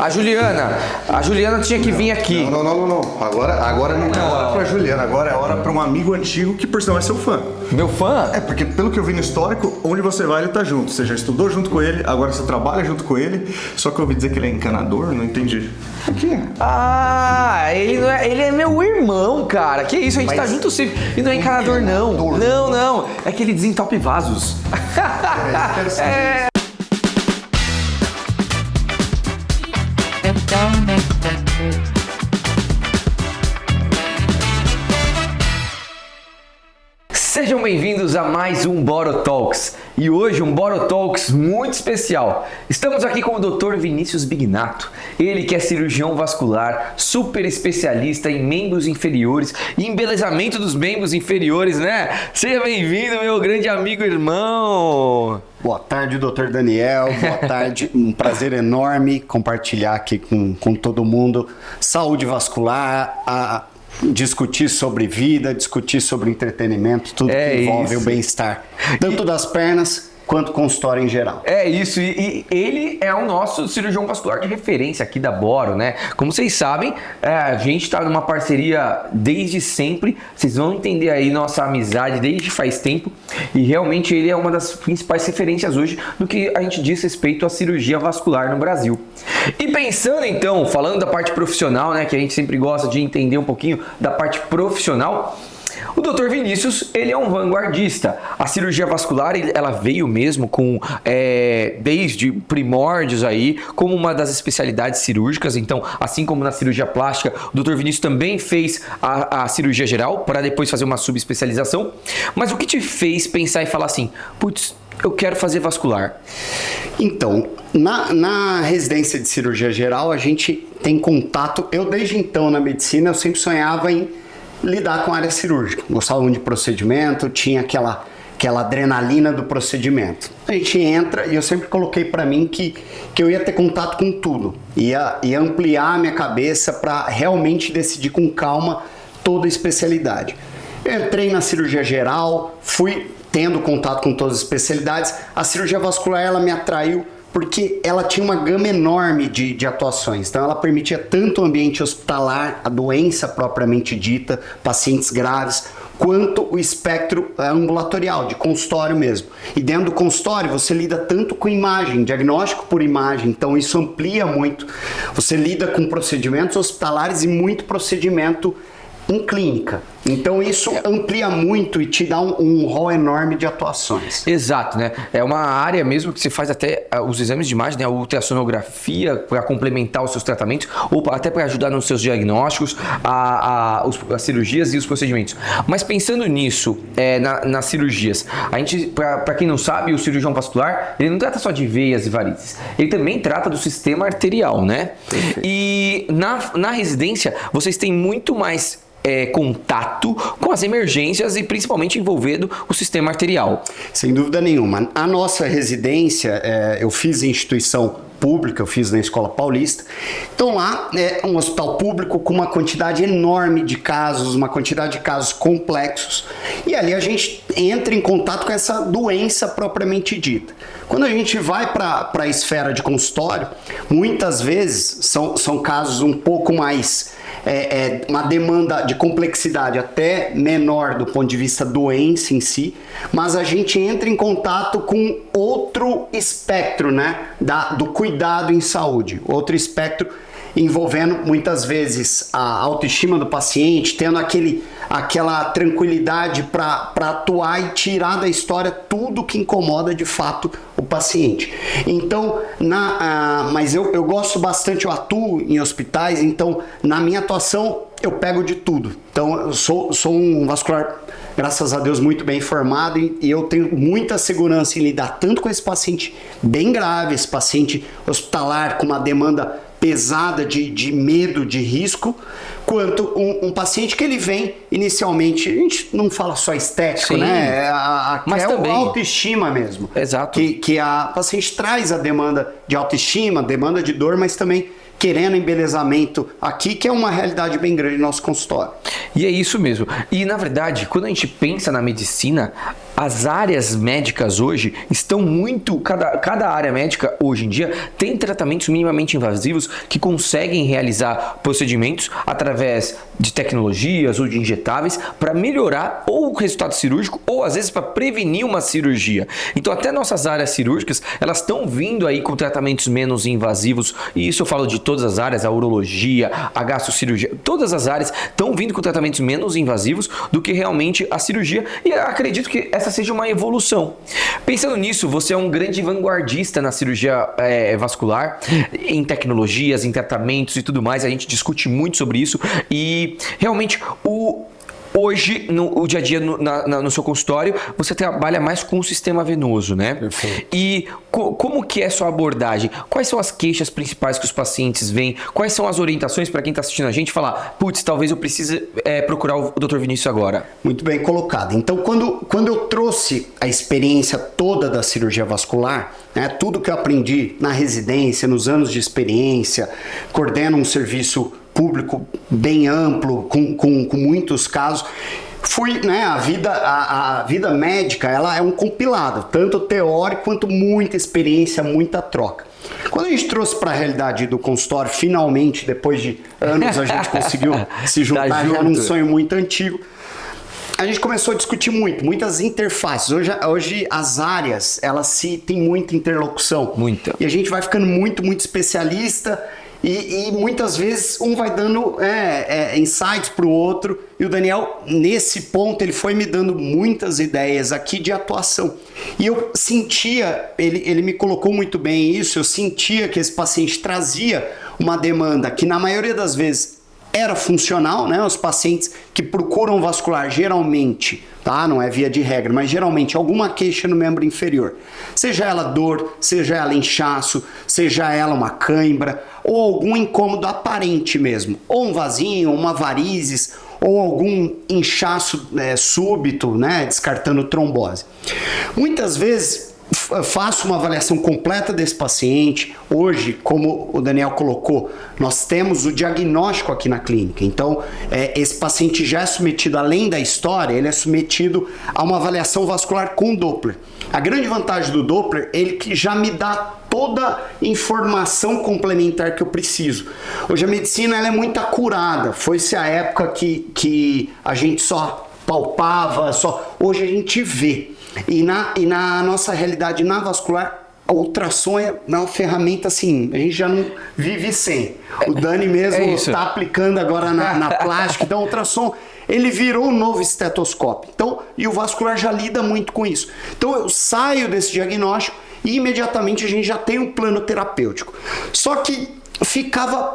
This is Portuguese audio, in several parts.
A Juliana tinha que vir aqui. Não. Agora não é hora pra Juliana, agora é hora pra um amigo antigo que, por sinal, é seu fã. Meu fã? É, porque pelo que eu vi no histórico, onde você vai, ele tá junto. Você já estudou junto com ele, agora você trabalha junto com ele. Só que eu ouvi dizer que ele é encanador, não entendi. Aqui. Ah, ele é meu irmão, cara. Que isso, a gente tá junto sempre. E não é encanador, não. Não. É que ele desentope vasos. Quero saber. Sejam bem-vindos a mais um Boro Talks. E hoje um Boro Talks muito especial. Estamos aqui com o Dr. Vinícius Bignato. Ele que é cirurgião vascular, super especialista em membros inferiores e embelezamento dos membros inferiores, né? Seja bem-vindo, meu grande amigo irmão. Boa tarde, Dr. Daniel. Boa tarde. Um prazer enorme compartilhar aqui com todo mundo saúde vascular, discutir sobre vida, discutir sobre entretenimento, tudo que envolve o bem-estar, tanto das pernas quanto consultório em geral. É isso, e ele é o nosso cirurgião vascular de referência aqui da Boro, né? Como vocês sabem, a gente tá numa parceria desde sempre, vocês vão entender aí nossa amizade desde faz tempo, e realmente ele é uma das principais referências hoje no que a gente diz respeito à cirurgia vascular no Brasil. E pensando então, falando da parte profissional, né, que a gente sempre gosta de entender um pouquinho da parte profissional, o Dr. Vinícius, ele é um vanguardista. A cirurgia vascular, ela veio mesmo com, desde primórdios aí, como uma das especialidades cirúrgicas. Então, assim como na cirurgia plástica, o Dr. Vinícius também fez a cirurgia geral, para depois fazer uma subespecialização. Mas o que te fez pensar e falar assim, putz, eu quero fazer vascular? Então, na residência de cirurgia geral, a gente tem contato. Eu, desde então, na medicina, eu sempre sonhava em lidar com a área cirúrgica. Gostava muito de procedimento, tinha aquela adrenalina do procedimento. A gente entra e eu sempre coloquei para mim que eu ia ter contato com tudo. Ia ampliar a minha cabeça para realmente decidir com calma toda a especialidade. Eu entrei na cirurgia geral, fui tendo contato com todas as especialidades. A cirurgia vascular, ela me atraiu porque ela tinha uma gama enorme de atuações. Então ela permitia tanto o ambiente hospitalar, a doença propriamente dita, pacientes graves, quanto o espectro ambulatorial, de consultório mesmo. E dentro do consultório você lida tanto com imagem, diagnóstico por imagem, então isso amplia muito. Você lida com procedimentos hospitalares e muito procedimento em clínica. Então isso amplia muito e te dá um rol enorme de atuações. Exato, né? É uma área mesmo que você faz até os exames de imagem, né? A ultrassonografia para complementar os seus tratamentos ou até para ajudar nos seus diagnósticos, as cirurgias e os procedimentos. Mas pensando nisso, nas cirurgias, a gente, para quem não sabe, o cirurgião vascular, ele não trata só de veias e varizes, ele também trata do sistema arterial, né? Perfeito. E na residência, vocês têm muito mais contato com as emergências e principalmente envolvendo o sistema arterial. Sem dúvida nenhuma. A nossa residência, eu fiz em instituição pública, eu fiz na Escola Paulista. Então lá é um hospital público com uma quantidade enorme de casos, uma quantidade de casos complexos. E ali a gente entra em contato com essa doença propriamente dita. Quando a gente vai para a esfera de consultório, muitas vezes são casos um pouco mais uma demanda de complexidade até menor do ponto de vista doença em si, mas a gente entra em contato com outro espectro, né, do cuidado em saúde, outro espectro envolvendo muitas vezes a autoestima do paciente, tendo aquela tranquilidade para atuar e tirar da história tudo que incomoda de fato o paciente. Então, mas eu gosto bastante, eu atuo em hospitais, então na minha atuação eu pego de tudo. Então eu sou um vascular, graças a Deus, muito bem formado e eu tenho muita segurança em lidar tanto com esse paciente bem grave, esse paciente hospitalar com uma demanda pesada de medo, de risco, quanto um paciente que ele vem inicialmente, a gente não fala só estético, sim, né? Mas também a autoestima mesmo. Exato. Que a paciente traz a demanda de autoestima, demanda de dor, mas também querendo embelezamento aqui, que é uma realidade bem grande no nosso consultório. E é isso mesmo. E na verdade, quando a gente pensa na medicina, as áreas médicas hoje estão muito... Cada área médica hoje em dia tem tratamentos minimamente invasivos que conseguem realizar procedimentos através de tecnologias ou de injetáveis para melhorar ou o resultado cirúrgico ou às vezes para prevenir uma cirurgia. Então até nossas áreas cirúrgicas, elas estão vindo aí com tratamentos menos invasivos, e isso eu falo de todas as áreas, a urologia, a gastrocirurgia, todas as áreas estão vindo com tratamentos menos invasivos do que realmente a cirurgia, e acredito que essa seja uma evolução. Pensando nisso, você é um grande vanguardista na cirurgia vascular, em tecnologias, em tratamentos e tudo mais, a gente discute muito sobre isso, e realmente hoje, no dia a dia, no seu consultório, você trabalha mais com o sistema venoso, né? Perfeito. E como que é a sua abordagem? Quais são as queixas principais que os pacientes veem? Quais são as orientações para quem está assistindo a gente falar, putz, talvez eu precise procurar o Dr. Vinícius agora? Muito bem colocado. Então, quando eu trouxe a experiência toda da cirurgia vascular, né, tudo que eu aprendi na residência, nos anos de experiência, coordeno um serviço público bem amplo, com muitos casos. Né, a vida médica, ela é um compilado, tanto teórico quanto muita experiência, muita troca. Quando a gente trouxe para a realidade do consultório, finalmente, depois de anos, a gente conseguiu se juntar, já era um sonho muito antigo. A gente começou a discutir muitas interfaces. Hoje as áreas, elas têm muita interlocução. Muita. E a gente vai ficando muito especialista. E muitas vezes um vai dando insights para o outro, e o Daniel, nesse ponto, ele foi me dando muitas ideias aqui de atuação. E eu sentia, ele me colocou muito bem isso, eu sentia que esse paciente trazia uma demanda que na maioria das vezes era funcional, né? Os pacientes que procuram vascular geralmente, tá? Não é via de regra, mas geralmente alguma queixa no membro inferior. Seja ela dor, seja ela inchaço, seja ela uma cãibra, ou algum incômodo aparente mesmo. Ou um vasinho, uma varizes, ou algum inchaço súbito, né? Descartando trombose. Muitas vezes faço uma avaliação completa desse paciente. Hoje, como o Daniel colocou, nós temos o diagnóstico aqui na clínica. Então, esse paciente já é submetido, além da história, ele é submetido a uma avaliação vascular com Doppler. A grande vantagem do Doppler, ele que já me dá toda a informação complementar que eu preciso. Hoje a medicina, ela é muito acurada. Foi-se a época que a gente só palpava, hoje a gente vê. E na nossa realidade na vascular, a ultrassom é uma ferramenta assim, a gente já não vive sem. O Dani mesmo está aplicando agora na plástica, então o ultrassom, ele virou um novo estetoscópio. Então, e o vascular já lida muito com isso. Então eu saio desse diagnóstico e imediatamente a gente já tem um plano terapêutico. Só que ficava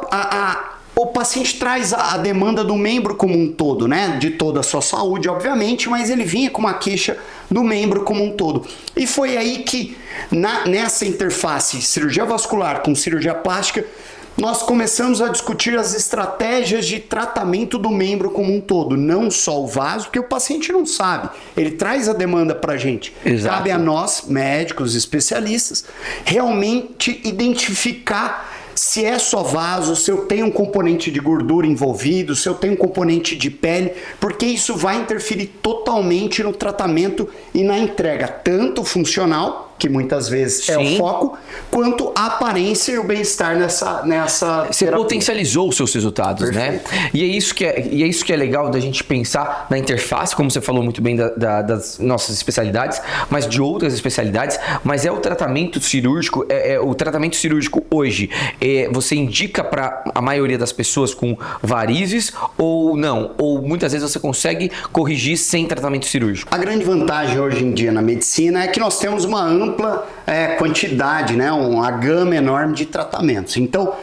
o paciente traz a demanda do membro como um todo, né? De toda a sua saúde, obviamente, mas ele vinha com uma queixa do membro como um todo. E foi aí que, nessa interface cirurgia vascular com cirurgia plástica, nós começamos a discutir as estratégias de tratamento do membro como um todo, não só o vaso, porque o paciente não sabe. Ele traz a demanda para a gente. Exato. Cabe a nós, médicos, especialistas, realmente identificar se é só vaso, se eu tenho um componente de gordura envolvido, se eu tenho um componente de pele, porque isso vai interferir totalmente no tratamento e na entrega, tanto funcional, que muitas vezes é o foco, quanto a aparência e o bem-estar nessa Você terapia. potencializou os seus resultados, Perfeito. né? E é isso que é legal da gente pensar na interface, como você falou muito bem das nossas especialidades, mas de outras especialidades, mas é o tratamento cirúrgico, o tratamento cirúrgico hoje, você indica para a maioria das pessoas com varizes ou não? Ou muitas vezes você consegue corrigir sem tratamento cirúrgico? A grande vantagem hoje em dia na medicina é que nós temos uma ampla quantidade, né, uma gama enorme de tratamentos. Então,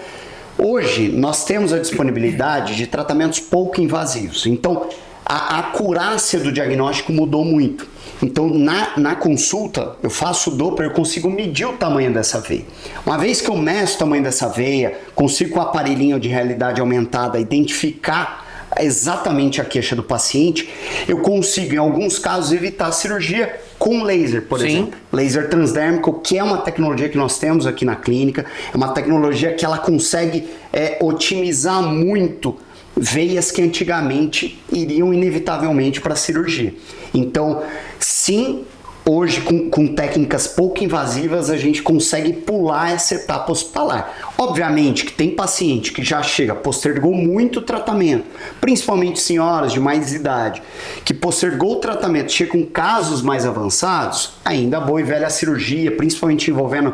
hoje nós temos a disponibilidade de tratamentos pouco invasivos. Então, a acurácia do diagnóstico mudou muito. Então, na consulta, eu faço o Doppler, eu consigo medir o tamanho dessa veia. Uma vez que eu meço o tamanho dessa veia, consigo com o aparelhinho de realidade aumentada identificar exatamente a queixa do paciente, eu consigo, em alguns casos, evitar a cirurgia com laser, por exemplo. Laser transdérmico, que é uma tecnologia que nós temos aqui na clínica, é uma tecnologia que ela consegue otimizar muito veias que antigamente iriam inevitavelmente para a cirurgia. Então, sim, Hoje, com técnicas pouco invasivas, a gente consegue pular essa etapa hospitalar. Obviamente que tem paciente que já chega, postergou muito o tratamento, principalmente senhoras de mais idade, que postergou o tratamento, chega com casos mais avançados, ainda a boa e velha cirurgia, principalmente envolvendo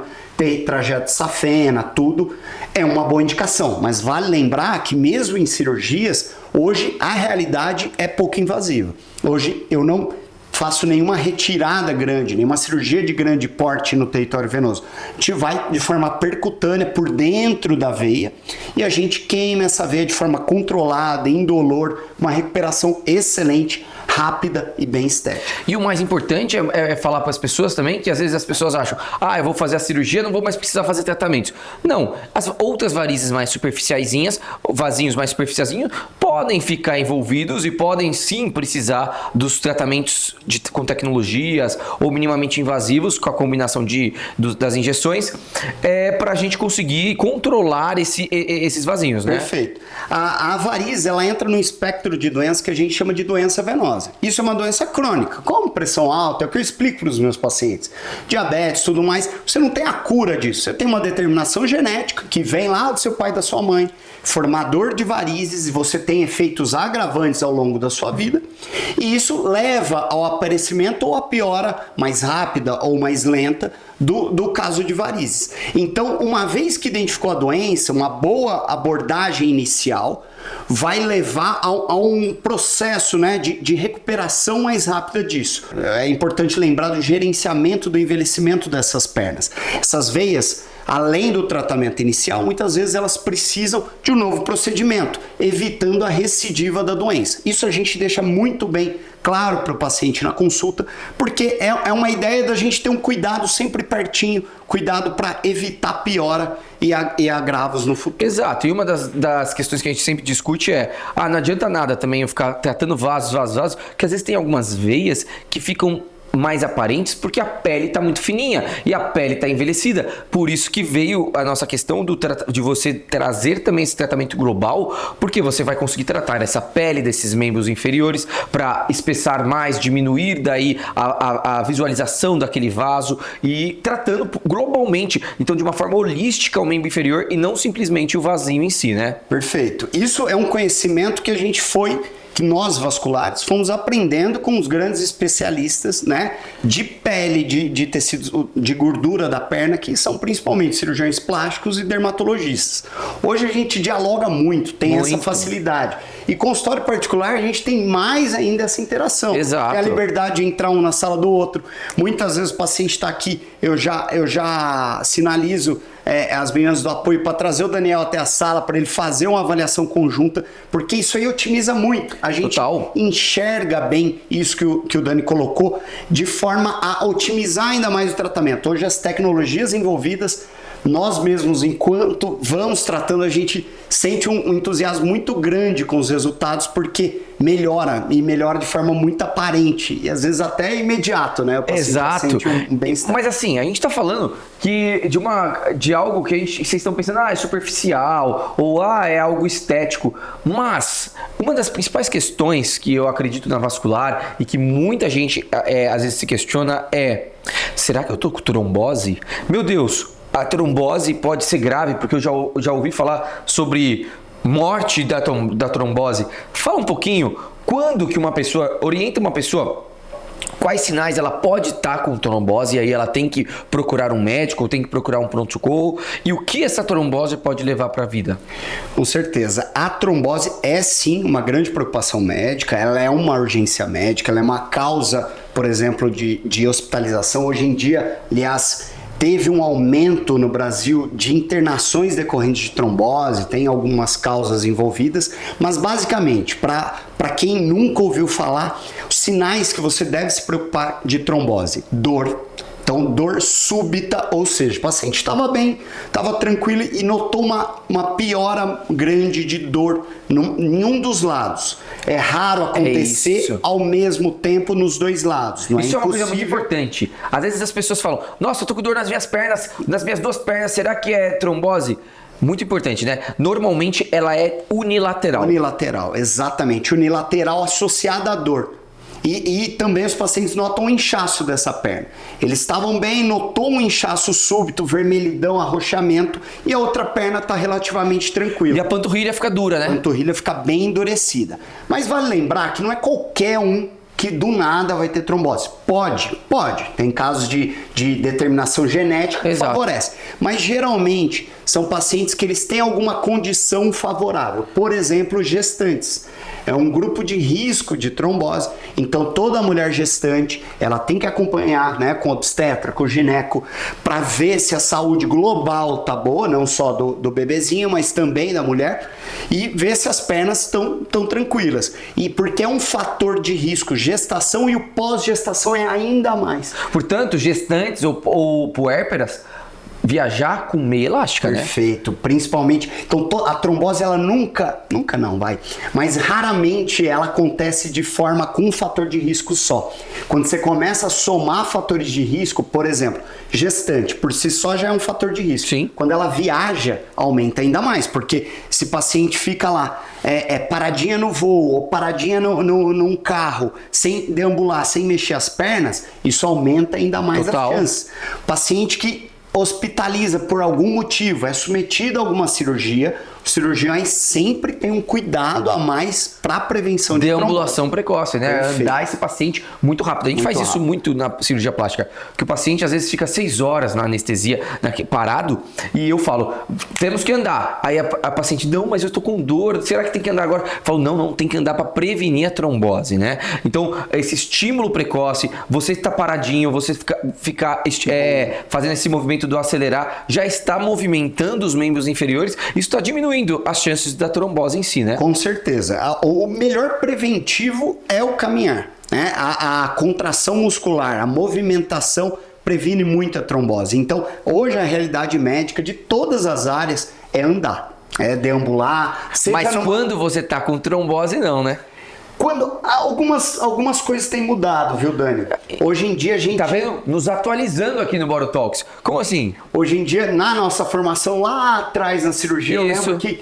trajeto de safena, tudo, é uma boa indicação. Mas vale lembrar que mesmo em cirurgias, hoje a realidade é pouco invasiva. Hoje eu não faço nenhuma retirada grande, nenhuma cirurgia de grande porte no território venoso. A gente vai de forma percutânea por dentro da veia e a gente queima essa veia de forma controlada, indolor, uma recuperação excelente, rápida e bem estética. E o mais importante é falar para as pessoas também que às vezes as pessoas acham, eu vou fazer a cirurgia, não vou mais precisar fazer tratamentos. Não, as outras varizes mais superficiaisinhas, vasinhos mais superficiaisinhos, podem ficar envolvidos e podem sim precisar dos tratamentos com tecnologias ou minimamente invasivos, com a combinação das injeções, para a gente conseguir controlar esses vasinhos, né? Perfeito. A varize, ela entra no espectro de doença que a gente chama de doença venosa. Isso é uma doença crônica, como pressão alta, é o que eu explico para os meus pacientes. Diabetes, tudo mais, você não tem a cura disso. Você tem uma determinação genética que vem lá do seu pai e da sua mãe, formador de varizes, e você tem efeitos agravantes ao longo da sua vida, e isso leva ao aparecimento ou a piora mais rápida ou mais lenta do caso de varizes. Então, uma vez que identificou a doença, uma boa abordagem inicial vai levar a um processo, né, de recuperação mais rápida disso. É importante lembrar do gerenciamento do envelhecimento dessas pernas. Essas veias, além do tratamento inicial, muitas vezes elas precisam de um novo procedimento, evitando a recidiva da doença. Isso a gente deixa muito bem claro para o paciente na consulta, porque é uma ideia da gente ter um cuidado sempre pertinho, cuidado para evitar piora e agravos no futuro. Exato, e uma das questões que a gente sempre discute não adianta nada também eu ficar tratando vasos, que às vezes tem algumas veias que ficam mais aparentes porque a pele está muito fininha e a pele está envelhecida. Por isso que veio a nossa questão de você trazer também esse tratamento global, porque você vai conseguir tratar essa pele desses membros inferiores para espessar mais, diminuir daí a visualização daquele vaso e tratando globalmente, então de uma forma holística o membro inferior e não simplesmente o vasinho em si, né? Perfeito. Isso é um conhecimento que nós vasculares fomos aprendendo com os grandes especialistas, né, de pele, de tecidos, de gordura da perna, que são principalmente cirurgiões plásticos e dermatologistas. Hoje a gente dialoga muito, tem essa facilidade. E consultório particular a gente tem mais ainda essa interação. Exato. É a liberdade de entrar um na sala do outro. Muitas vezes o paciente está aqui, eu já sinalizo as meninas do apoio para trazer o Daniel até a sala para ele fazer uma avaliação conjunta, porque isso aí otimiza muito. A gente enxerga bem isso que o Dani colocou, de forma a otimizar ainda mais o tratamento. Hoje as tecnologias envolvidas, nós mesmos, enquanto vamos tratando, a gente sente um entusiasmo muito grande com os resultados, porque melhora de forma muito aparente e às vezes até imediato, né? O paciente sente um bem-estar. Mas assim, a gente tá falando que de algo que vocês estão pensando, é superficial ou é algo estético, mas uma das principais questões que eu acredito na vascular e que muita gente às vezes se questiona será que eu tô com trombose? Meu Deus, a trombose pode ser grave, porque eu já ouvi falar sobre morte da trombose. Fala um pouquinho, quando que orienta uma pessoa, quais sinais ela pode estar com trombose, e aí ela tem que procurar um médico, ou tem que procurar um pronto-socorro, e o que essa trombose pode levar para a vida? Com certeza, a trombose é sim uma grande preocupação médica, ela é uma urgência médica, ela é uma causa, por exemplo, de hospitalização. Hoje em dia, aliás, teve um aumento no Brasil de internações decorrentes de trombose, tem algumas causas envolvidas, mas basicamente, para quem nunca ouviu falar, os sinais que você deve se preocupar de trombose: dor. Então, dor súbita, ou seja, o paciente estava bem, estava tranquilo e notou uma piora grande de dor em um dos lados. É raro acontecer ao mesmo tempo nos dois lados. Não isso é uma coisa muito importante. Às vezes as pessoas falam, nossa, eu tô com dor nas minhas pernas, nas minhas duas pernas, será que é trombose? Muito importante, né? Normalmente ela é unilateral. Unilateral, exatamente. Unilateral associada à dor. E também os pacientes notam o inchaço dessa perna. Eles estavam bem, notou um inchaço súbito, vermelhidão, arrochamento, e a outra perna está relativamente tranquila. E a panturrilha fica dura, né? A panturrilha fica bem endurecida. Mas vale lembrar que não é qualquer um que do nada vai ter trombose. Pode. Tem casos de determinação genética que Exato. favorece. Mas geralmente são pacientes que eles têm alguma condição favorável. Por exemplo, gestantes. É um grupo de risco de trombose. Então toda mulher gestante, ela tem que acompanhar, né, com o obstetra, com o gineco, para ver se a saúde global tá boa, não só do bebezinho, mas também da mulher, e ver se as pernas estão tranquilas. E porque é um fator de risco, gestação, e o pós-gestação é ainda mais. Portanto, gestantes ou puérperas, viajar com meia elástica, né? Perfeito, principalmente. Então a trombose, ela nunca não vai, mas raramente ela acontece de forma com um fator de risco só. Quando você começa a somar fatores de risco, por exemplo, gestante por si só já é um fator de risco. Sim. Quando ela viaja, aumenta ainda mais, porque se o paciente fica lá paradinha no voo ou paradinha num carro, sem deambular, sem mexer as pernas, isso aumenta ainda mais as chances. Paciente que hospitaliza por algum motivo, é submetido a alguma cirurgia, os cirurgiões sempre têm um cuidado a mais para prevenção de deambulação precoce, né? Perfeito. Andar esse paciente muito rápido. A gente faz isso muito na cirurgia plástica, que o paciente às vezes fica 6 horas na anestesia, parado, e eu falo, temos que andar. Aí a paciente, não, mas eu estou com dor, será que tem que andar agora? Eu falo, não, tem que andar para prevenir a trombose, né? Então, esse estímulo precoce, você está paradinho, você ficar fazendo esse movimento do acelerar, já está movimentando os membros inferiores, isso está diminuindo as chances da trombose em si, né? Com certeza. O melhor preventivo é o caminhar, né? A contração muscular, a movimentação previne muito a trombose. Então, hoje a realidade médica de todas as áreas é andar, é deambular. Mas quando você tá com trombose, não, né? Quando algumas coisas têm mudado, viu, Dani? Hoje em dia a gente... Tá vendo? Nos atualizando aqui no Boro Talks. Como assim? Hoje em dia, na nossa formação lá atrás na cirurgia, eu lembro que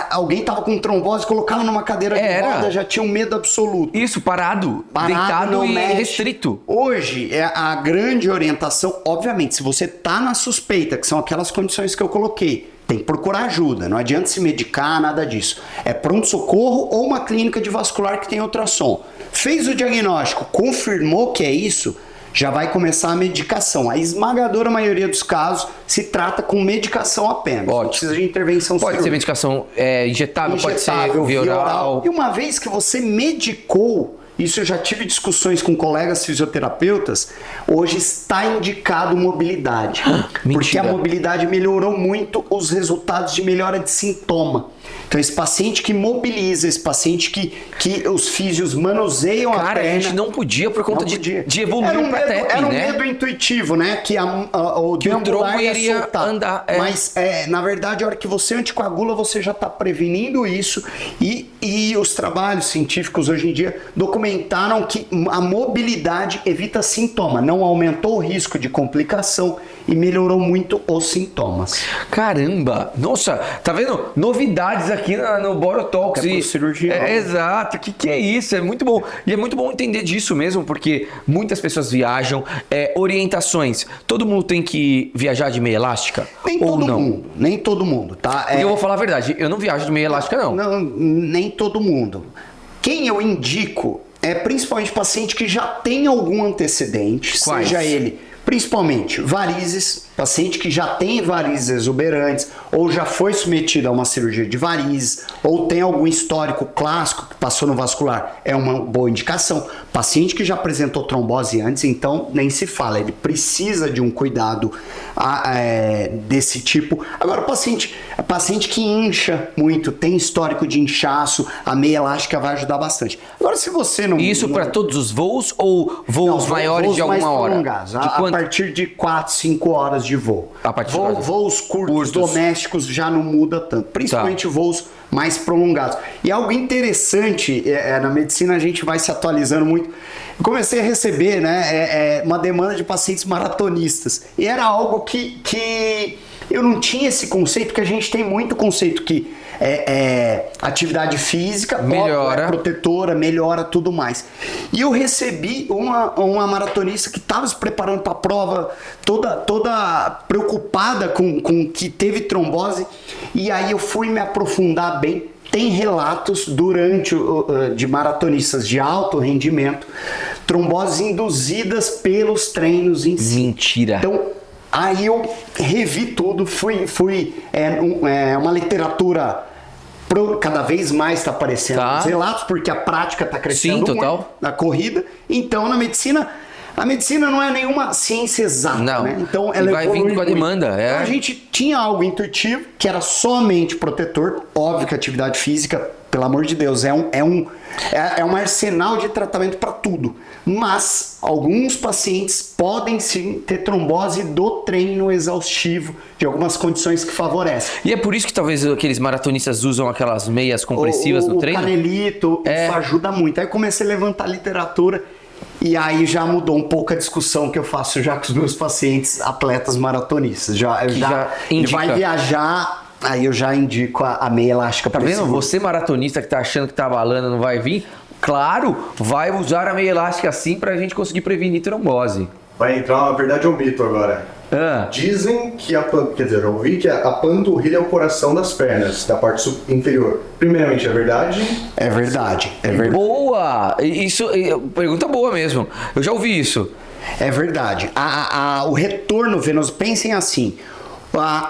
alguém tava com trombose, colocava numa cadeira de roda, já tinha um medo absoluto. Isso, parado deitado e restrito. Hoje, a grande orientação, obviamente, se você tá na suspeita, que são aquelas condições que eu coloquei, tem que procurar ajuda, não adianta se medicar, nada disso. É pronto-socorro ou uma clínica de vascular que tem ultrassom. Fez o diagnóstico, confirmou que é isso, já vai começar a medicação. A esmagadora maioria dos casos se trata com medicação apenas. Não precisa de intervenção cirúrgica. Pode ser medicação injetável, pode ser via oral. E uma vez que você medicou, isso eu já tive discussões com colegas fisioterapeutas, hoje está indicado mobilidade. Porque a mobilidade melhorou muito os resultados de melhora de sintoma. Então esse paciente que mobiliza, esse paciente que os físios manuseiam a perna... Cara, a gente não podia por conta de evoluir para TEP, né? Era um medo intuitivo, né? Que o tronco iria andar. Mas, na verdade, a hora que você anticoagula, você já está prevenindo isso. E os trabalhos científicos hoje em dia documentaram que a mobilidade evita sintoma. Não aumentou o risco de complicação e melhorou muito os sintomas. Caramba! Nossa, tá vendo? Novidades aqui no Boro Talks. É cirurgião. Exato, o que é isso? É muito bom. E é muito bom entender disso mesmo, porque muitas pessoas viajam. Orientações. Todo mundo tem que viajar de meia elástica? Nem todo mundo, tá? Eu vou falar a verdade, eu não viajo de meia elástica, não. Não, nem todo mundo. Quem eu indico é principalmente paciente que já tem algum antecedente, seja ele principalmente varizes, paciente que já tem varizes exuberantes ou já foi submetido a uma cirurgia de varizes ou tem algum histórico clássico que passou no vascular, é uma boa indicação. Paciente que já apresentou trombose antes, então nem se fala, ele precisa de um cuidado desse tipo. Agora, o paciente que incha muito, tem histórico de inchaço, a meia elástica vai ajudar bastante. Agora, se você não... Isso para todos os voos ou voos maiores de alguma hora? Prolongados, a partir de 4, 5 horas de voo. Voos curtos, domésticos, já não muda tanto. Principalmente voos mais prolongados. E algo interessante, na medicina a gente vai se atualizando muito. Eu comecei a receber uma demanda de pacientes maratonistas. E era algo que eu não tinha esse conceito, porque a gente tem muito conceito que atividade física melhora, é protetora, melhora tudo mais. E eu recebi uma maratonista que estava se preparando para a prova, toda preocupada com que teve trombose, e aí eu fui me aprofundar bem. Tem relatos de maratonistas de alto rendimento, tromboses induzidas pelos treinos em si. Mentira. Então, aí eu revi tudo, uma literatura cada vez mais está aparecendo os relatos, porque a prática está crescendo muito na corrida. Então, na medicina, a medicina não é nenhuma ciência exata, né? Então, ela vai vindo com a demanda. Então, a gente tinha algo intuitivo, que era somente protetor. Óbvio que a atividade física, pelo amor de Deus, é um arsenal de tratamento para tudo. Mas alguns pacientes podem sim ter trombose do treino exaustivo, de algumas condições que favorecem. E é por isso que talvez aqueles maratonistas usam aquelas meias compressivas no treino? O canelito, isso ajuda muito. Aí eu comecei a levantar literatura e aí já mudou um pouco a discussão que eu faço já com os meus pacientes atletas maratonistas. Ele vai viajar, aí eu já indico a meia elástica. Tá vendo? Você maratonista que tá achando que tá balando, não vai vir, claro, vai usar a meia elástica assim pra gente conseguir prevenir trombose. Vai entrar uma verdade ou mito agora. Dizem que eu ouvi que a panturrilha é o coração das pernas, da parte inferior. Primeiramente, é verdade? É verdade. Boa! Isso, pergunta boa mesmo. Eu já ouvi isso. É verdade. O retorno venoso, pensem assim,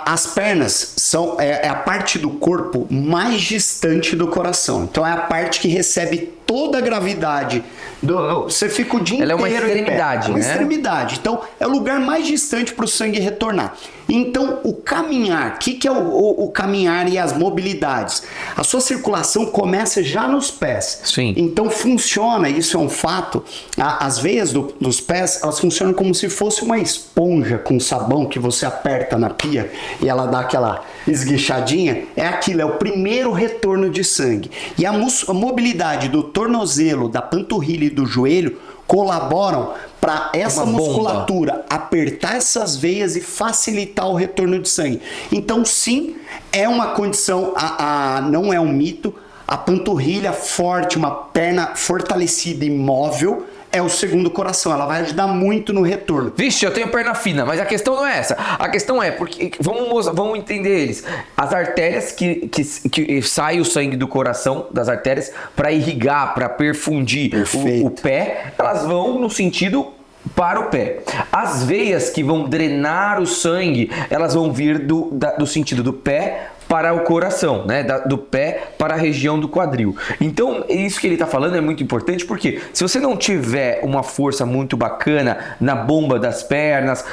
as pernas são a parte do corpo mais distante do coração. Então é a parte que recebe toda a gravidade. Você fica o dia inteiro. Ela é uma extremidade, né? Uma extremidade. Então é o lugar mais distante para o sangue retornar. Então o caminhar, o que é o caminhar e as mobilidades? A sua circulação começa já nos pés. Sim. Então funciona, isso é um fato. As veias dos pés, elas funcionam como se fosse uma esponja com sabão que você aperta na pia e ela dá aquela esguichadinha. É o primeiro retorno de sangue. E a mobilidade do tornozelo, da panturrilha e do joelho colaboram para essa musculatura apertar essas veias e facilitar o retorno de sangue. Então, sim, é uma condição, não é um mito. A panturrilha forte, uma perna fortalecida e móvel, é o segundo coração. Ela vai ajudar muito no retorno. Vixe, eu tenho perna fina, mas a questão não é essa. A questão é, porque vamos entender eles. As artérias que sai o sangue do coração, das artérias, para irrigar, para perfundir o pé, elas vão no sentido para o pé. As veias que vão drenar o sangue, elas vão vir do sentido do pé para o coração, né? Do pé para a região do quadril. Então, isso que ele está falando é muito importante, porque se você não tiver uma força muito bacana na bomba das pernas,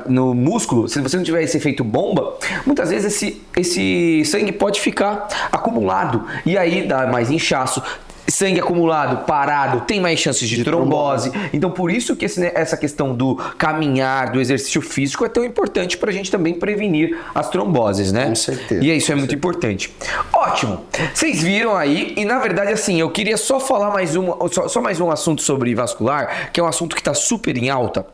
no músculo, se você não tiver esse efeito bomba, muitas vezes esse sangue pode ficar acumulado e aí dá mais inchaço. Sangue acumulado, parado, tem mais chances de trombose. Então, por isso que essa questão do caminhar, do exercício físico é tão importante para a gente também prevenir as tromboses, né? Com certeza. E isso é muito importante. Ótimo! Vocês viram aí, e na verdade, assim, eu queria só falar mais um assunto sobre vascular, que é um assunto que está super em alta,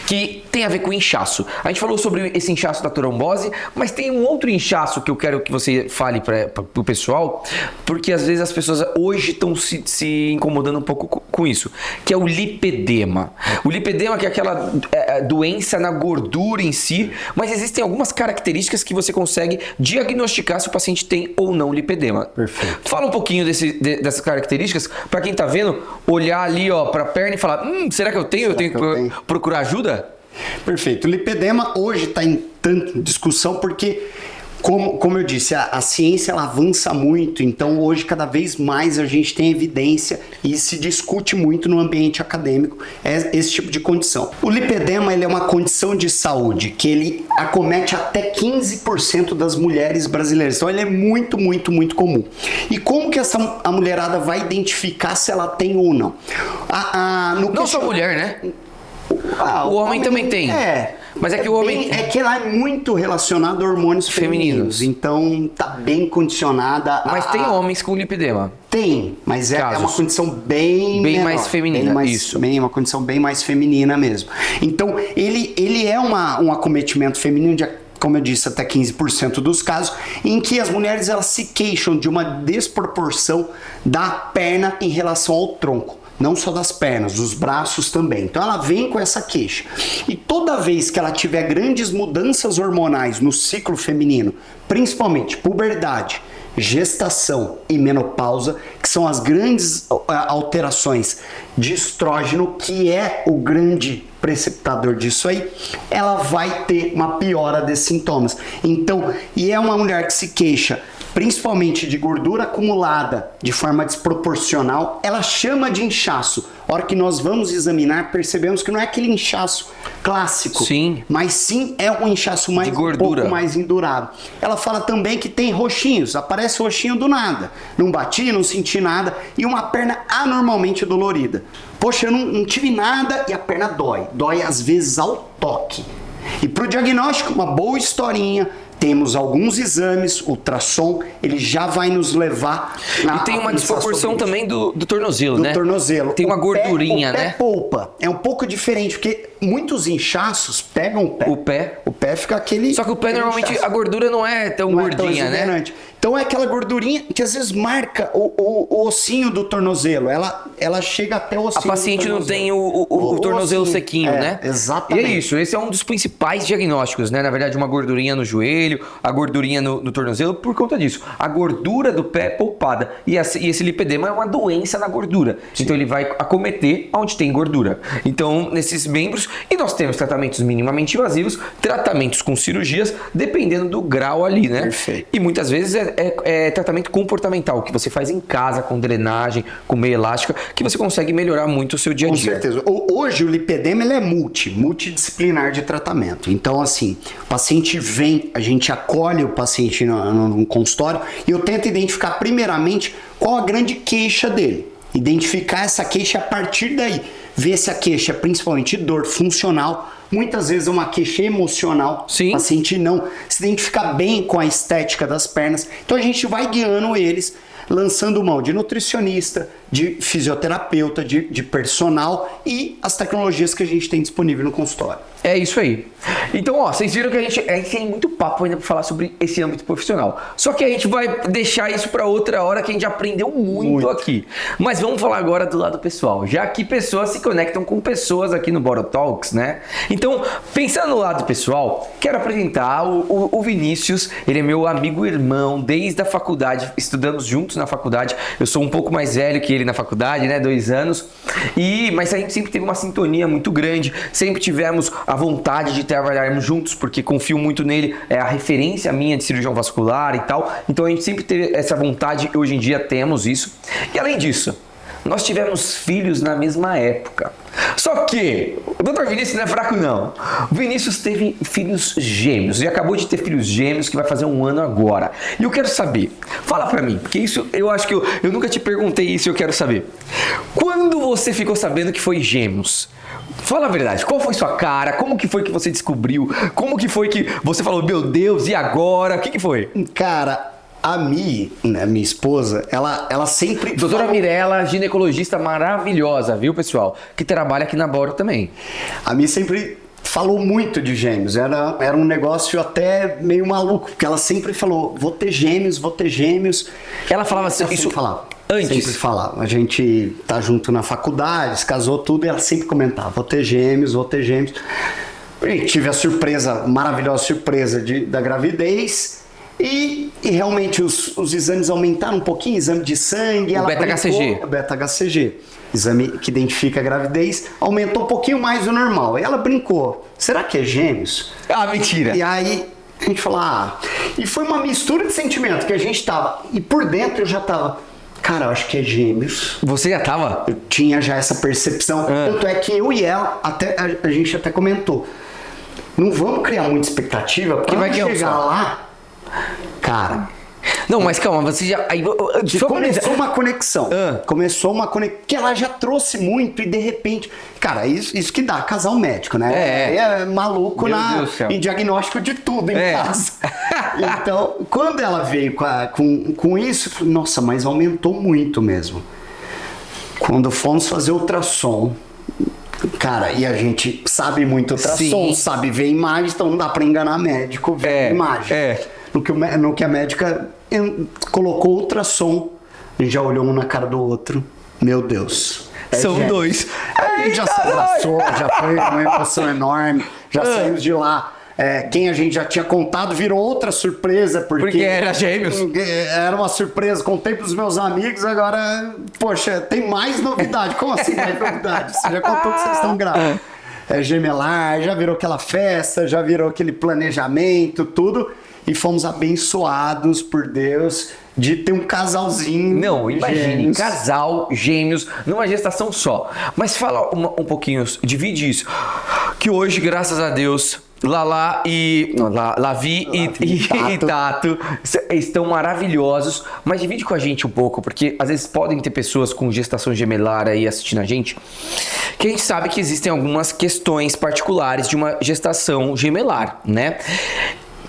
que tem a ver com inchaço. A gente falou sobre esse inchaço da trombose, mas tem um outro inchaço que eu quero que você fale para o pessoal, porque às vezes as pessoas hoje estão se incomodando um pouco com isso, que é o lipedema. O lipedema que é aquela doença na gordura em si, mas existem algumas características que você consegue diagnosticar se o paciente tem ou não lipedema. Perfeito. Fala um pouquinho dessas características, para quem tá vendo, olhar ali para a perna e falar, será que eu tenho? Eu tenho que procurar ajuda? Perfeito. O lipedema hoje está em tanta discussão porque, como eu disse, a ciência ela avança muito, então hoje cada vez mais a gente tem evidência e se discute muito no ambiente acadêmico esse tipo de condição. O lipedema ele é uma condição de saúde que ele acomete até 15% das mulheres brasileiras, então ele é muito, muito, muito comum. E como que a mulherada vai identificar se ela tem ou não? Não só mulher, né? O homem também tem. Mas é que o homem... É que ela é muito relacionada a hormônios femininos. Então tá bem condicionada. Mas tem homens com lipedema? Tem, mas é uma condição bem menor, mais feminina. Isso. Uma condição bem mais feminina mesmo. Então ele é um acometimento feminino de como eu disse, até 15% dos casos, em que as mulheres elas se queixam de uma desproporção da perna em relação ao tronco. Não só das pernas, dos braços também. Então ela vem com essa queixa. E toda vez que ela tiver grandes mudanças hormonais no ciclo feminino, principalmente puberdade, gestação e menopausa, que são as grandes alterações de estrógeno, que é o grande precipitador disso aí, ela vai ter uma piora desses sintomas. Então, e é uma mulher que se queixa principalmente de gordura acumulada de forma desproporcional, ela chama de inchaço. A hora que nós vamos examinar, percebemos que não é aquele inchaço clássico, sim, mas sim é um inchaço mais, de gordura, um pouco mais endurado. Ela fala também que tem roxinhos, aparece roxinho do nada, não bati, não senti nada, e uma perna anormalmente dolorida. Poxa, eu não tive nada e a perna dói às vezes ao toque. E para o diagnóstico, uma boa historinha. Temos alguns exames, ultrassom, ele já vai nos levar a... E tem uma desproporção também do tornozelo, né? Do tornozelo. Tem uma gordurinha, né? O pé polpa. É um pouco diferente, porque muitos inchaços pegam o pé. O pé fica aquele... Só que o pé, normalmente, inchaço. A gordura não é tão gordinha, né? Então é aquela gordurinha que às vezes marca o ossinho do tornozelo. Ela chega até o ossinho. A paciente não tem o tornozelo sequinho, né? Exatamente. E é isso, esse é um dos principais diagnósticos, né? Na verdade, uma gordurinha no joelho, a gordurinha no tornozelo, por conta disso. A gordura do pé é poupada. E esse lipedema é uma doença na gordura. Sim. Então ele vai acometer onde tem gordura. Então, nesses membros, e nós temos tratamentos minimamente invasivos, tratamentos com cirurgias, dependendo do grau ali, né? Perfeito. E muitas vezes é tratamento comportamental, que você faz em casa, com drenagem, com meia elástica, que você consegue melhorar muito o seu dia a dia. Com certeza. Hoje o lipedema ele é multidisciplinar de tratamento. Então, assim, o paciente vem, a gente acolhe o paciente no consultório e eu tento identificar primeiramente qual a grande queixa dele. Identificar essa queixa a partir daí. Ver se a queixa é principalmente dor funcional, muitas vezes é uma queixa emocional. Sim. O paciente não se identifica bem com a estética das pernas. Então a gente vai guiando eles, lançando mão de nutricionista, de fisioterapeuta, de personal e as tecnologias que a gente tem disponível no consultório. É isso aí. Então, ó, vocês viram que a gente tem muito papo ainda para falar sobre esse âmbito profissional. Só que a gente vai deixar isso para outra hora, que a gente já aprendeu muito aqui. Mas vamos falar agora do lado pessoal, já que pessoas se conectam com pessoas aqui no Boro Talks, né? Então, pensando no lado pessoal, quero apresentar o Vinícius. Ele é meu amigo irmão desde a faculdade, estudamos juntos na faculdade. Eu sou um pouco mais velho que ele na faculdade, né? 2 anos. Mas a gente sempre teve uma sintonia muito grande, sempre tivemos a vontade de trabalharmos juntos, porque confio muito nele, é a referência minha de cirurgião vascular e tal. Então a gente sempre teve essa vontade e hoje em dia temos isso. E além disso, nós tivemos filhos na mesma época. Só que o Dr. Vinícius não é fraco, não. O Vinícius teve filhos gêmeos e acabou de ter filhos gêmeos, que vai fazer 1 ano agora. E eu quero saber, fala pra mim, porque isso eu acho que eu nunca te perguntei isso e eu quero saber. Quando você ficou sabendo que foi gêmeos? Fala a verdade, qual foi sua cara? Como que foi que você descobriu? Como que foi que você falou, meu Deus, e agora? O que foi? Cara, a Mi, né, minha esposa, ela sempre... Doutora Mirella, ginecologista maravilhosa, viu, pessoal? Que trabalha aqui na Boro também. A Mi sempre falou muito de gêmeos. Era um negócio até meio maluco, porque ela sempre falou, vou ter gêmeos, vou ter gêmeos. Ela falava assim, isso falava. Antes? Sempre falava. A gente tá junto na faculdade, se casou tudo, e ela sempre comentava, vou ter gêmeos, vou ter gêmeos. E tive a surpresa, maravilhosa surpresa da gravidez. E realmente os exames aumentaram um pouquinho, exame de sangue. O beta-HCG. O beta-HCG, exame que identifica a gravidez, aumentou um pouquinho mais do normal. E ela brincou, será que é gêmeos? Ah, mentira. E aí a gente falou, E foi uma mistura de sentimento que a gente tava, e por dentro eu já tava, cara, eu acho que é gêmeos. Você já tava? Eu tinha já essa percepção. Tanto é que eu e ela, a gente até comentou, não vamos criar muita expectativa, porque vai chegar lá, cara... Não, mas calma, você já... Começou uma conexão. Começou uma conexão que ela já trouxe muito e de repente... Cara, isso que dá casal médico, né? É maluco em diagnóstico de tudo em casa. Então, quando ela veio com isso, eu falei, nossa, mas aumentou muito mesmo. Quando fomos fazer ultrassom, Cara, e a gente sabe muito ultrassom, Sim. sabe ver imagem, então não dá pra enganar médico ver imagem. No que a médica colocou ultrassom, a gente já olhou um na cara do outro. Meu Deus. São gente. dois. A gente já se abraçou, já foi uma emoção enorme, já saímos de lá. Quem a gente já tinha contado virou outra surpresa, porque era gêmeos. Era uma surpresa, contei pros meus amigos, agora, poxa, tem mais novidade. Como assim mais novidade? Você já contou que vocês estão grávidos. Gemelar, já virou aquela festa, já virou aquele planejamento, tudo. E fomos abençoados por Deus de ter um casalzinho. Não, imagine, gêmeos. casal, gêmeos, numa gestação só. Mas fala um pouquinho, divide isso. Que hoje, graças a Deus, Lavi e Tato estão maravilhosos. Mas divide com a gente um pouco, porque às vezes podem ter pessoas com gestação gemelar aí assistindo a gente, que a gente sabe que existem algumas questões particulares de uma gestação gemelar, né?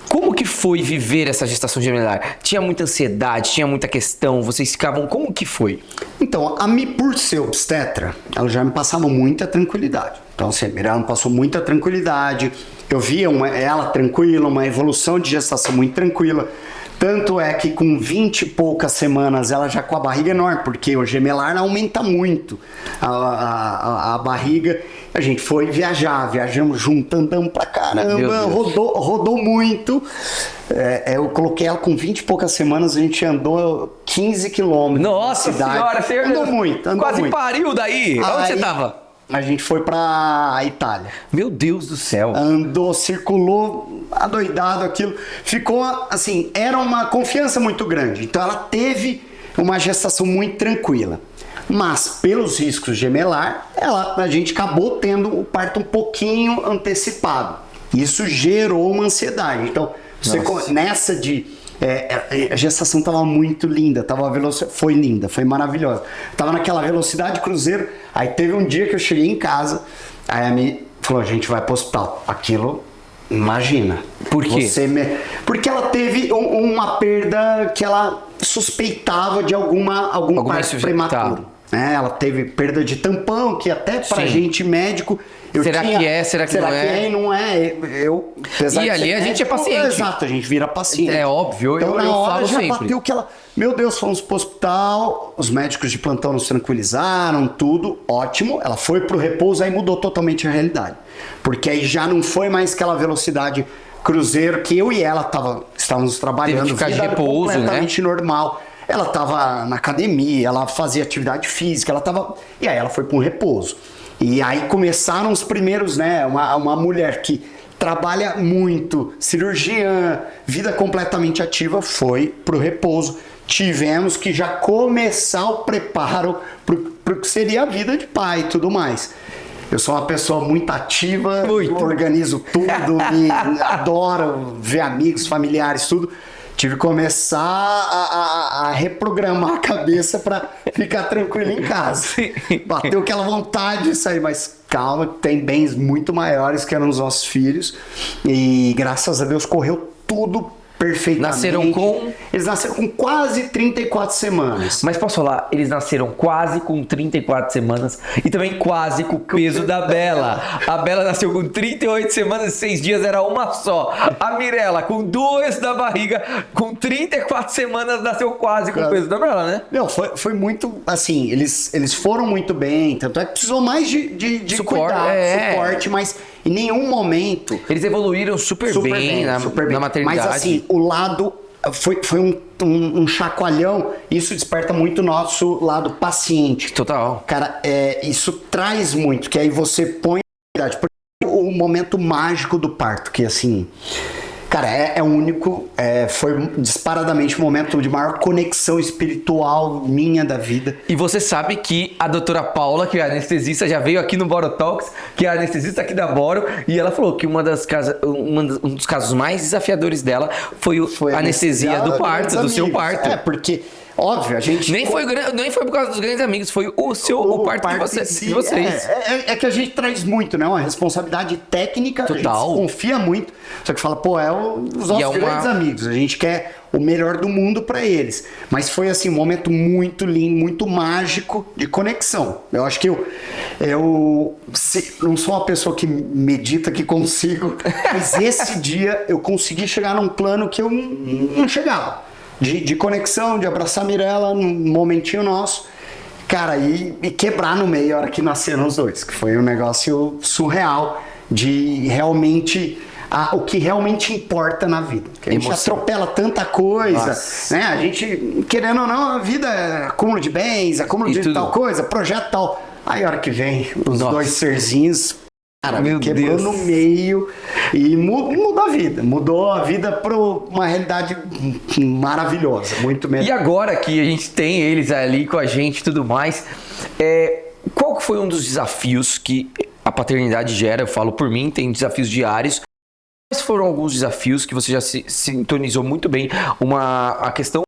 Como que foi viver essa gestação gemelar? Tinha muita ansiedade, tinha muita questão, vocês ficavam... Como que foi? Então, a mim, por ser obstetra, ela já me passava muita tranquilidade. Então, assim, a Mirella me passou muita tranquilidade. Eu via ela tranquila, uma evolução de gestação muito tranquila. Tanto é que com 20 e poucas semanas ela já com a barriga enorme, porque o gemelar aumenta muito a barriga. A gente foi viajamos junto, andamos pra caramba, rodou muito. Eu coloquei ela com 20 e poucas semanas, a gente andou 15 quilômetros. Nossa senhora, você andou muito. Quase pariu daí. Onde você tava? A gente foi pra Itália. Meu Deus do céu. Andou, circulou, adoidado aquilo. Ficou assim, era uma confiança muito grande. Então ela teve uma gestação muito tranquila. Mas pelos riscos gemelar, a gente acabou tendo o parto um pouquinho antecipado. Isso gerou uma ansiedade. Então, nessa de... a gestação estava muito linda, foi linda, foi maravilhosa. Tava naquela velocidade cruzeiro. Aí teve um dia que eu cheguei em casa, aí a Mi falou, a gente vai pro hospital. Aquilo, imagina. Por quê? Porque ela teve uma perda que ela suspeitava de algum parto prematuro. Ela teve perda de tampão, que até pra gente médico... Será que é? Será que não é? Não é? E ali a gente é paciente. Exato, a gente vira paciente. É óbvio, então, eu falo já sempre. Bateu que ela... Meu Deus, fomos pro hospital, os médicos de plantão nos tranquilizaram, tudo, ótimo. Ela foi pro repouso, aí mudou totalmente a realidade. Porque aí já não foi mais aquela velocidade cruzeiro que eu e ela estávamos trabalhando. Teve que ficar de repouso, completamente normal. Ela estava na academia, ela fazia atividade física, e aí ela foi para um repouso. E aí começaram os primeiros, né? Uma mulher que trabalha muito, cirurgiã, vida completamente ativa, foi pro repouso. Tivemos que já começar o preparo pro que seria a vida de pai e tudo mais. Eu sou uma pessoa muito ativa, organizo tudo, adoro ver amigos, familiares, tudo. Tive que começar a reprogramar a cabeça para ficar tranquilo em casa. Bateu aquela vontade de sair, mas calma, tem bens muito maiores que eram os nossos filhos. E graças a Deus correu tudo perfeitamente. Eles nasceram com quase 34 semanas. Mas posso falar, eles nasceram quase com 34 semanas e também quase com o peso da Bela. A Bela nasceu com 38 semanas e 6 dias, era uma só. A Mirella, com 2 da barriga, com 34 semanas, nasceu quase com o peso da Bela, né? Não, foi muito, assim, eles foram muito bem, tanto é que precisou mais de suporte, mas em nenhum momento... Eles evoluíram super bem na maternidade. Mas assim, o lado... Foi um chacoalhão, isso desperta muito o nosso lado paciente. Total. Cara, isso traz muito, que aí você põe a verdade, o momento mágico do parto, que assim... Cara, é único, foi disparadamente o momento de maior conexão espiritual minha da vida. E você sabe que a doutora Paula, que é anestesista, já veio aqui no Boro Talks, que é a anestesista aqui da Boro, e ela falou que um dos casos mais desafiadores dela foi a anestesia do parto, do seu parto. Porque... Óbvio, a gente... Nem foi por causa dos grandes amigos, foi o parto de vocês. É que a gente traz muito, né? Uma responsabilidade técnica, total. A gente confia muito. Só que fala, os nossos grandes amigos. A gente quer o melhor do mundo para eles. Mas foi assim um momento muito lindo, muito mágico de conexão. Eu acho que eu não sou uma pessoa que medita, que consigo, mas esse dia eu consegui chegar num plano que eu não chegava. De conexão, de abraçar a Mirella num momentinho nosso. Cara, e quebrar no meio a hora que nasceram os dois, que foi um negócio surreal de realmente o que realmente importa na vida. Porque a gente atropela tanta coisa, né? A gente, querendo ou não, a vida é acúmulo de bens, acúmulo de tal coisa, projeto tal. Aí a hora que vem os dois serzinhos, cara, quebrou no meio e mudou a vida para uma realidade maravilhosa, muito melhor. E agora que a gente tem eles ali com a gente e tudo mais, qual que foi um dos desafios que a paternidade gera? Eu falo por mim, tem desafios diários. Quais foram alguns desafios que você já se sintonizou muito bem? A questão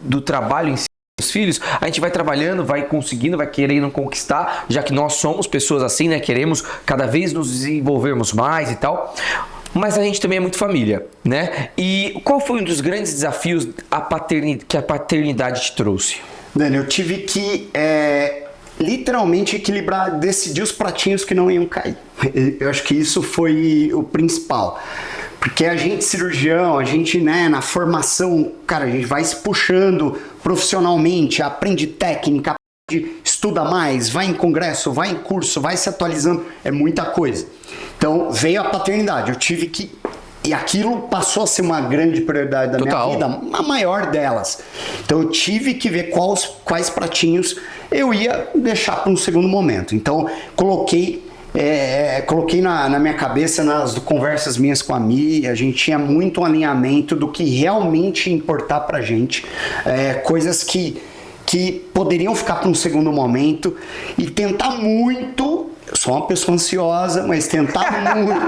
do trabalho em si. Os filhos, a gente vai trabalhando, vai conseguindo, vai querendo conquistar, já que nós somos pessoas assim, né? Queremos cada vez nos desenvolvermos mais e tal. Mas a gente também é muito família, né? E qual foi um dos grandes desafios que a paternidade te trouxe? Dani, eu tive que literalmente equilibrar, decidir os pratinhos que não iam cair. Eu acho que isso foi o principal. Porque a gente, cirurgião, a gente, né, na formação, cara, a gente vai se puxando profissionalmente, aprende técnica, estuda mais, vai em congresso, vai em curso, vai se atualizando, é muita coisa. Então, veio a paternidade, eu tive que... E aquilo passou a ser uma grande prioridade da minha vida, a maior delas. Então, eu tive que ver quais pratinhos eu ia deixar para um segundo momento. Então, coloquei na minha cabeça, nas conversas minhas com a Mi, a gente tinha muito um alinhamento do que realmente ia importar pra gente, coisas que poderiam ficar para um segundo momento e tentar muito. Eu sou uma pessoa ansiosa, mas tentar muito.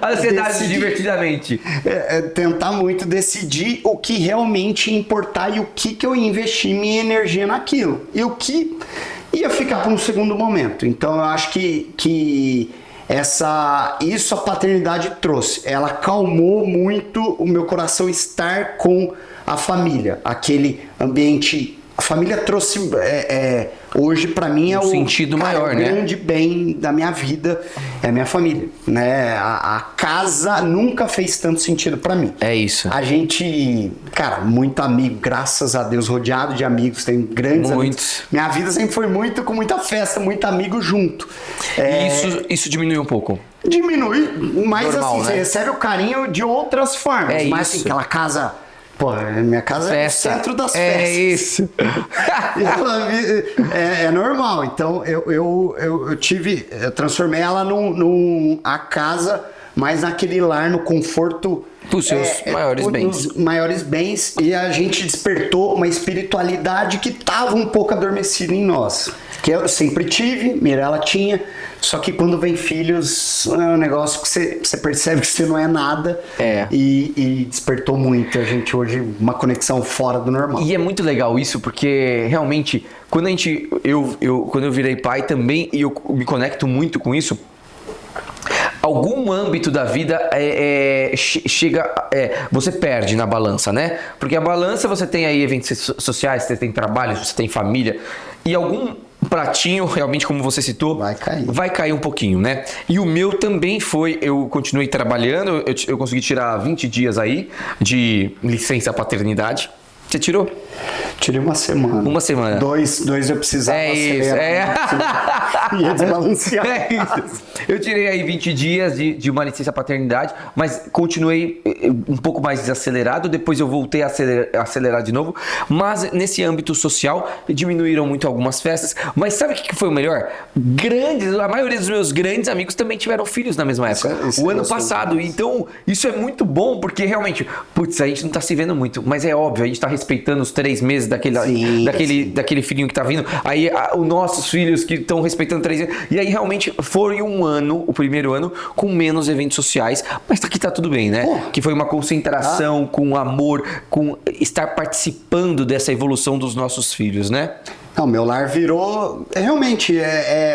Ansiedade divertidamente. Tentar muito decidir o que realmente ia importar e o que eu ia investir minha energia naquilo. E o que ia ficar para um segundo momento. Então eu acho que isso a paternidade trouxe. Ela acalmou muito o meu coração estar com a família. Aquele ambiente... A família trouxe, hoje para mim é sentido maior, né? O grande bem da minha vida é a minha família, né? A casa nunca fez tanto sentido para mim. É isso. A gente, cara, muito amigo, graças a Deus, rodeado de amigos, tem grandes amigos. Minha vida sempre foi com muita festa, muito amigo junto. Isso diminui um pouco? Diminui, mas normal, assim, né? Você recebe o carinho de outras formas. Mas isso. assim, aquela casa... Pô, minha casa é o centro das festas. É isso. É normal. Então, eu transformei ela a casa, mas naquele lar, no conforto... Dos seus maiores bens. Dos maiores bens. E a gente despertou uma espiritualidade que estava um pouco adormecida em nós. Que eu sempre tive, Mirella tinha, só que quando vem filhos é um negócio que você percebe que você não é nada. E despertou muito a gente hoje, uma conexão fora do normal. E é muito legal isso, porque realmente quando eu virei pai também, e eu me conecto muito com isso, algum âmbito da vida você perde na balança, né? Porque a balança, você tem aí eventos sociais, você tem trabalho, você tem família, e algum pratinho, realmente, como você citou, vai cair um pouquinho, né? E o meu também foi, eu continuei trabalhando, eu consegui tirar 20 dias aí de licença paternidade. Você tirou? Tirei uma semana. Uma semana. Dois eu precisava ia desbalancear. É isso. Eu tirei aí 20 dias de uma licença paternidade, mas continuei um pouco mais desacelerado, depois eu voltei a acelerar de novo, mas nesse âmbito social diminuíram muito algumas festas, mas sabe o que foi o melhor? A maioria dos meus grandes amigos também tiveram filhos na mesma época, o ano passado, então isso é muito bom, porque realmente, a gente não tá se vendo muito, mas é óbvio, a gente tá respeitando os 3 meses daquele filhinho que tá vindo, aí os nossos filhos que estão respeitando 3 meses, e aí realmente foi um ano, o primeiro ano, com menos eventos sociais, mas aqui tá tudo bem, né? Que foi uma concentração com amor, com estar participando dessa evolução dos nossos filhos, né? Não, meu lar virou, realmente,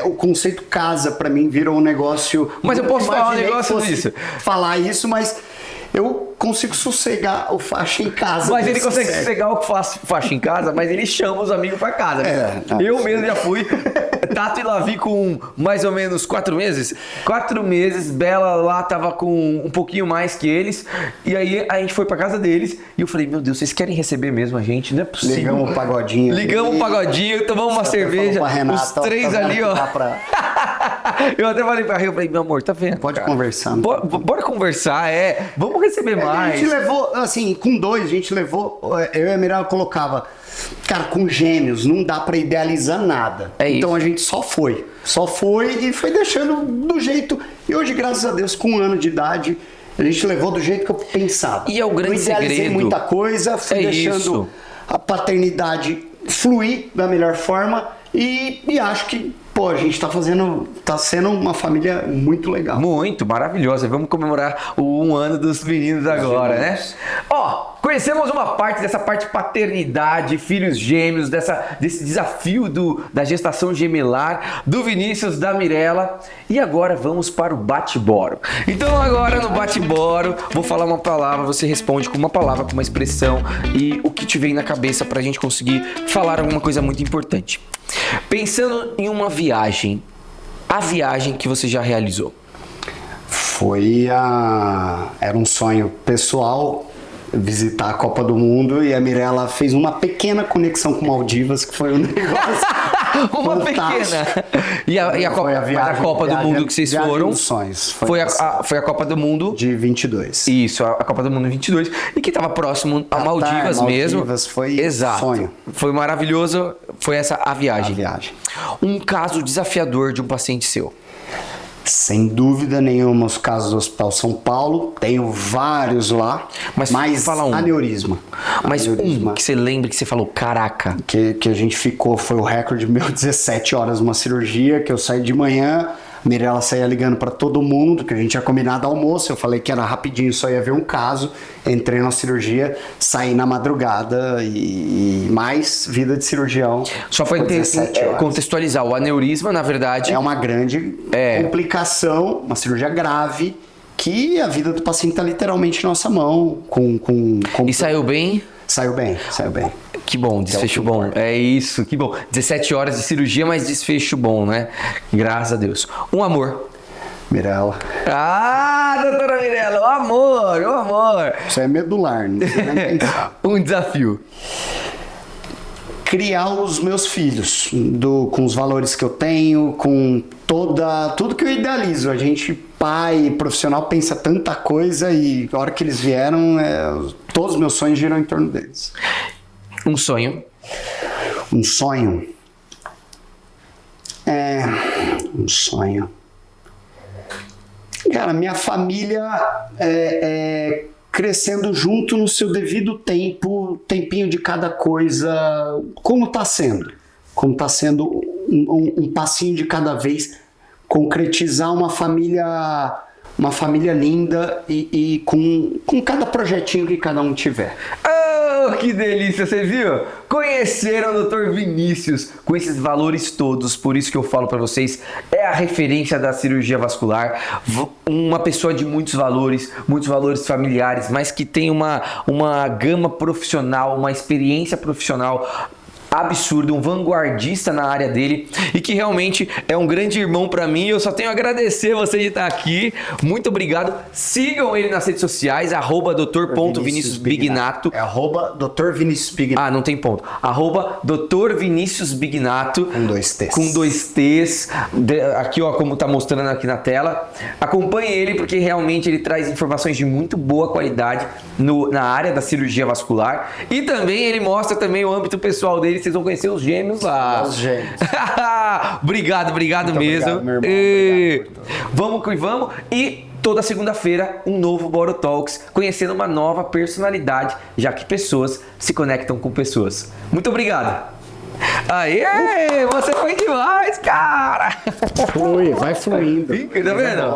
o conceito casa pra mim virou um negócio... Mas eu posso falar um negócio disso? Falar isso, mas... eu consigo sossegar o faixa em casa. Mas ele consegue sossegar o faixa em casa, mas ele chama os amigos pra casa. Eu mesmo já fui. Tato e Lavi com mais ou menos 4 meses. 4 meses, Bela lá tava com um pouquinho mais que eles. E aí a gente foi pra casa deles e eu falei, meu Deus, vocês querem receber mesmo a gente? Não é possível. Ligamos o pagodinho. Ligamos o pagodinho, tomamos uma cerveja. Renata, os 3 ali, ó. Eu até falei pra Rio, eu falei, meu amor, tá vendo? Pode conversar. Bora conversar, Vamos receber mais. A gente levou, assim, com 2, a gente levou, eu e a Mirella colocava, cara, com gêmeos não dá pra idealizar nada. Então a gente só foi e foi deixando do jeito. E hoje, graças a Deus, com 1 ano de idade, a gente levou do jeito que eu pensava. E é o grande segredo. Idealizei muita coisa, fui deixando a paternidade fluir da melhor forma e acho que, pô, a gente tá sendo uma família muito legal. Muito maravilhosa. Vamos comemorar o 1 ano dos meninos agora, né? Ó, conhecemos uma parte dessa parte paternidade, filhos gêmeos, desse desafio da gestação gemelar, do Vinícius, da Mirella. E agora vamos para o bate-boro. Então agora no bate-boro, vou falar uma palavra, você responde com uma palavra, com uma expressão e o que te vem na cabeça pra gente conseguir falar alguma coisa muito importante. Pensando em uma viagem, a viagem que você já realizou? Era um sonho pessoal visitar a Copa do Mundo e a Mirella fez uma pequena conexão com Maldivas, que foi um negócio uma fantástico. Pequena. E a Copa do Mundo que vocês foram? Dos sonhos. Foi a Copa do Mundo de 22. Isso, a Copa do Mundo 22 e que estava próximo a Maldivas mesmo. Maldivas foi sonho. Foi maravilhoso, foi essa a viagem. Um caso desafiador de um paciente seu? Sem dúvida nenhuma, os casos do Hospital São Paulo, tenho vários lá, mas fala um. Aneurisma. Mas um que você lembra que você falou, caraca. Que a gente ficou, foi o recorde meu, 17 horas uma cirurgia, que eu saí de manhã, Mirella saía ligando para todo mundo, que a gente tinha combinado almoço, eu falei que era rapidinho, só ia ver um caso, entrei na cirurgia, saí na madrugada e mais vida de cirurgião. Só foi contextualizar, o aneurisma, na verdade... É uma grande complicação, uma cirurgia grave, que a vida do paciente está literalmente na nossa mão. E saiu bem? Saiu bem. Que bom, desfecho bom. É isso, que bom. 17 horas de cirurgia, mas desfecho bom, né? Graças a Deus. Um amor. Mirella. Ah, doutora Mirella, o amor. Isso é medular, não sei nem pensar. Um desafio. Criar os meus filhos, com os valores que eu tenho, com tudo que eu idealizo. A gente, pai, profissional, pensa tanta coisa e a hora que eles vieram, todos os meus sonhos giram em torno deles. Um sonho. Um sonho. Um sonho. Cara, minha família crescendo junto no seu devido tempo, tempinho de cada coisa, como está sendo um passinho de cada vez, concretizar uma família linda e com cada projetinho que cada um tiver. Oh, que delícia, você viu? Conheceram o Dr. Vinícius com esses valores todos, por isso que eu falo pra vocês, é a referência da cirurgia vascular, uma pessoa de muitos valores familiares, mas que tem uma gama profissional, uma experiência profissional absurdo, um vanguardista na área dele e que realmente é um grande irmão para mim. Eu só tenho a agradecer você de estar aqui. Muito obrigado. Sigam ele nas redes sociais, @Dr.ViniciusBignato. É @Dr.ViniciusBignato. Ah, não tem ponto. @Dr.ViniciusBignato. Com 2 T's. Com 2 T's. Aqui, ó, como tá mostrando aqui na tela. Acompanhe ele porque realmente ele traz informações de muito boa qualidade na área da cirurgia vascular. E também ele mostra também o âmbito pessoal dele. Vocês vão conhecer os gêmeos lá. Os gêmeos. Obrigado mesmo. Obrigado, meu irmão. Vamos que vamos. E toda segunda-feira, um novo Boro Talks, conhecendo uma nova personalidade, já que pessoas se conectam com pessoas. Muito obrigado. Aê, você foi demais, cara. Vai fluindo. Tá vendo?